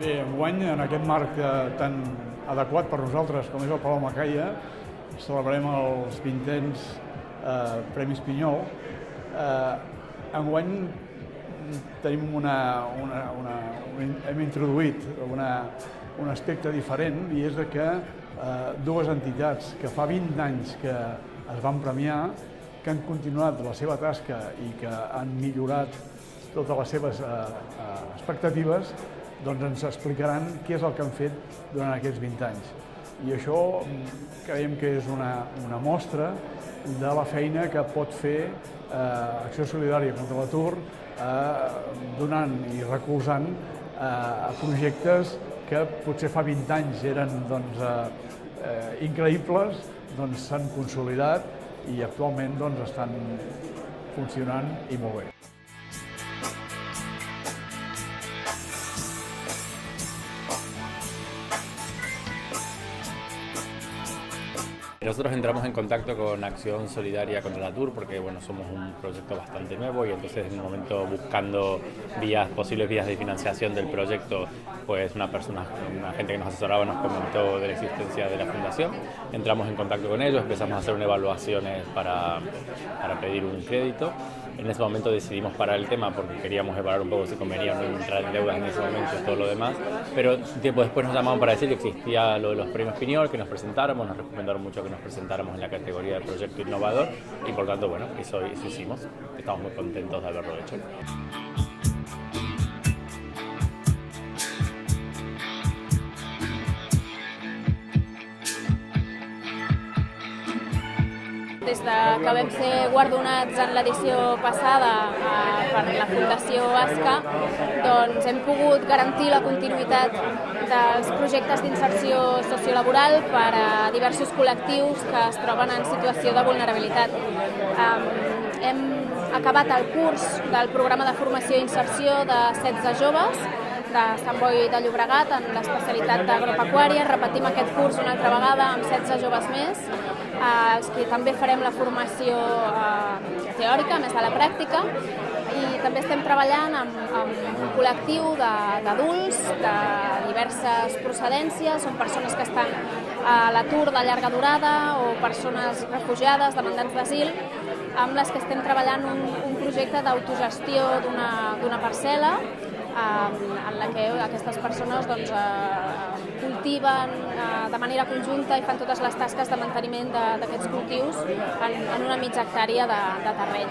Bé, enguany, en aquest marc tan adequat per nosaltres com és el Palau Macaya, celebrarem els 20anys Premis Pinyol. Enguany tenim hem introduït un aspecte diferent, i és que dues entitats que fa 20 anys que es van premiar, que han continuat la seva tasca i que han millorat totes les seves expectatives, doncs ens explicaran què és el que han fet durant aquests 20 anys. I això creiem que és una mostra de la feina que pot fer Acció Solidària contra l'Atur, donant i recolzant a projectes que potser fa 20 anys eren increïbles, s'han consolidat i actualment estan funcionant i molt bé. Nosotros entramos en contacto con Acción Solidaria contra la Atur porque somos un proyecto bastante nuevo y entonces en un momento buscando posibles vías de financiación del proyecto, pues una gente que nos asesoraba nos comentó de la existencia de la fundación. Entramos en contacto con ellos, empezamos a hacer unas evaluaciones para pedir un crédito. En ese momento decidimos parar el tema porque queríamos evaluar un poco si convenía no entrar en deudas en ese momento y todo lo demás, pero tiempo después nos llamaron para decir que existía lo de los premios Pinyol, que nos presentáramos, nos recomendaron mucho que nos presentáramos en la categoría de proyecto innovador y por tanto, eso hicimos. Estamos muy contentos de haberlo hecho. Des que vam ser guardonats en l'edició passada per la Fundació ASCA, hem pogut garantir la continuïtat dels projectes d'inserció sociolaboral per a diversos col·lectius que es troben en situació de vulnerabilitat. Hem acabat el curs del programa de formació i inserció de 16 joves de Sant Boi de Llobregat en l'especialitat d'agropecuària. Repetim aquest curs una altra vegada amb 16 joves més, els que també farem la formació teòrica, més a la pràctica, i també estem treballant amb un col·lectiu d'adults de diverses procedències, són persones que estan a l'atur de llarga durada o persones refugiades, demandants d'asil, amb les que estem treballant un projecte d'autogestió d'una parcel·la en la que aquestes persones cultiven de manera conjunta i fan totes les tasques de manteniment d'aquests cultius en una mitja hectàrea de terreny.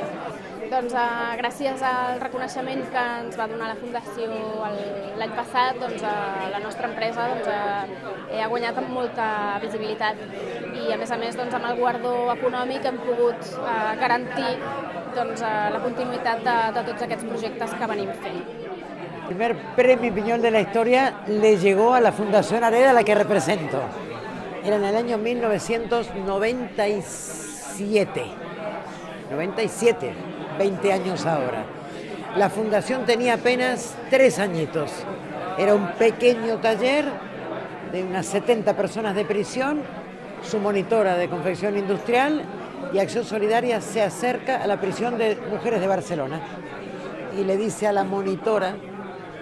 Gràcies al reconeixement que ens va donar la Fundació l'any passat, la nostra empresa ha guanyat amb molta visibilitat i, a més, amb el guardó econòmic hem pogut garantir la continuïtat de tots aquests projectes que venim fent. El primer premio Pinyol de la historia le llegó a la Fundación Areda, a la que represento. Era en el año 1997. 20 años ahora. La fundación tenía apenas 3 añitos. Era un pequeño taller de unas 70 personas de prisión, su monitora de confección industrial, y Acción Solidaria se acerca a la prisión de mujeres de Barcelona y le dice a la monitora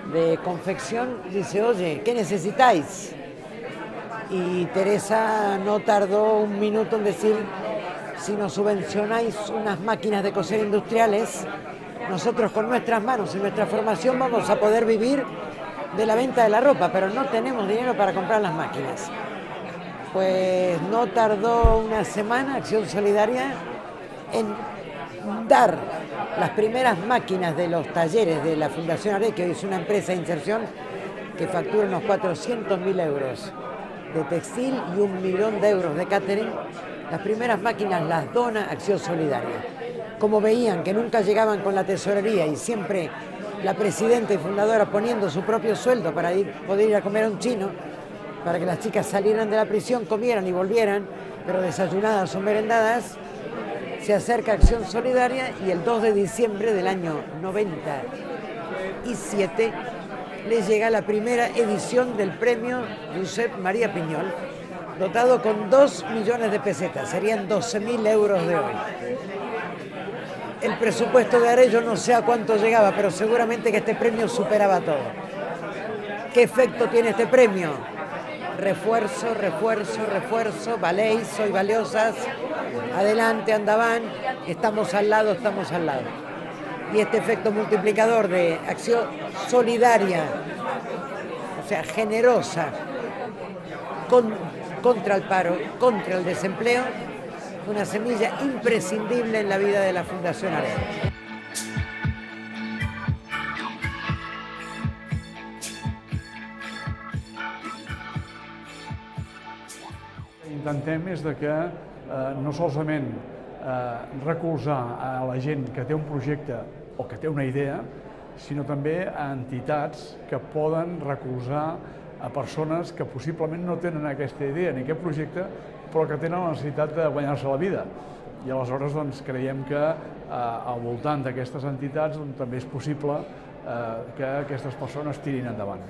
de confección, dice: oye, ¿qué necesitáis? Y Teresa no tardó un minuto en decir: si nos subvencionáis unas máquinas de coser industriales, nosotros con nuestras manos y nuestra formación vamos a poder vivir de la venta de la ropa, pero no tenemos dinero para comprar las máquinas. Pues no tardó una semana Acción Solidaria en dar las primeras máquinas de los talleres de la Fundación Areda, que hoy es una empresa de inserción que factura unos 400.000 euros de textil y 1 millón de euros de catering. Las primeras máquinas las dona Acción Solidaria. Como veían que nunca llegaban con la tesorería y siempre la presidenta y fundadora poniendo su propio sueldo para poder ir a comer a un chino, para que las chicas salieran de la prisión, comieran y volvieran, pero desayunadas o merendadas, se acerca Acción Solidaria y el 2 de diciembre del año 97 les llega la primera edición del premio Josep María Pinyol, dotado con 2 millones de pesetas, serían 12.000 euros de hoy. El presupuesto de Arezzo no sé a cuánto llegaba, pero seguramente que este premio superaba todo. ¿Qué efecto tiene este premio? Refuerzo, refuerzo, refuerzo, valéis, sois valiosas, adelante, andaban, estamos al lado, estamos al lado. Y este efecto multiplicador de acción solidaria, o sea, generosa, contra el paro, contra el desempleo, una semilla imprescindible en la vida de la Fundación AREA. Intentem és que no solament recolzar a la gent que té un projecte o que té una idea, sinó també a entitats que poden recolzar a persones que possiblement no tenen aquesta idea ni aquest projecte, però que tenen la necessitat de guanyar-se la vida. I aleshores creiem que al voltant d'aquestes entitats també és possible que aquestes persones tirin endavant.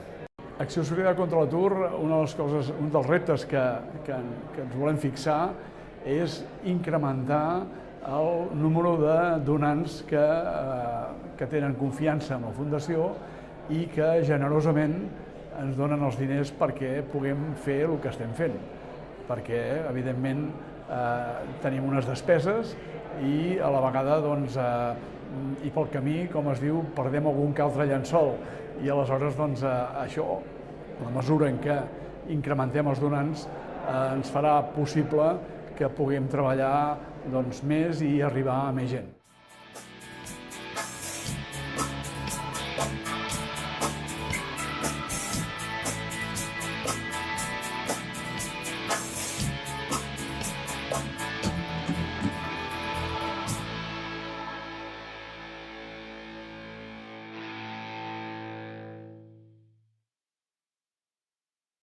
Acció Solidària contra l'Atur, un dels reptes que ens volem fixar és incrementar el número de donants que tenen confiança en la Fundació i que generosament ens donen els diners perquè puguem fer el que estem fent. Perquè, evidentment, tenim unes despeses i a la vegada, i pel camí, com es diu, perdem algun que altre llençol. I aleshores, això, a la mesura en què incrementem els donants, ens farà possible que puguem treballar més i arribar a més gent.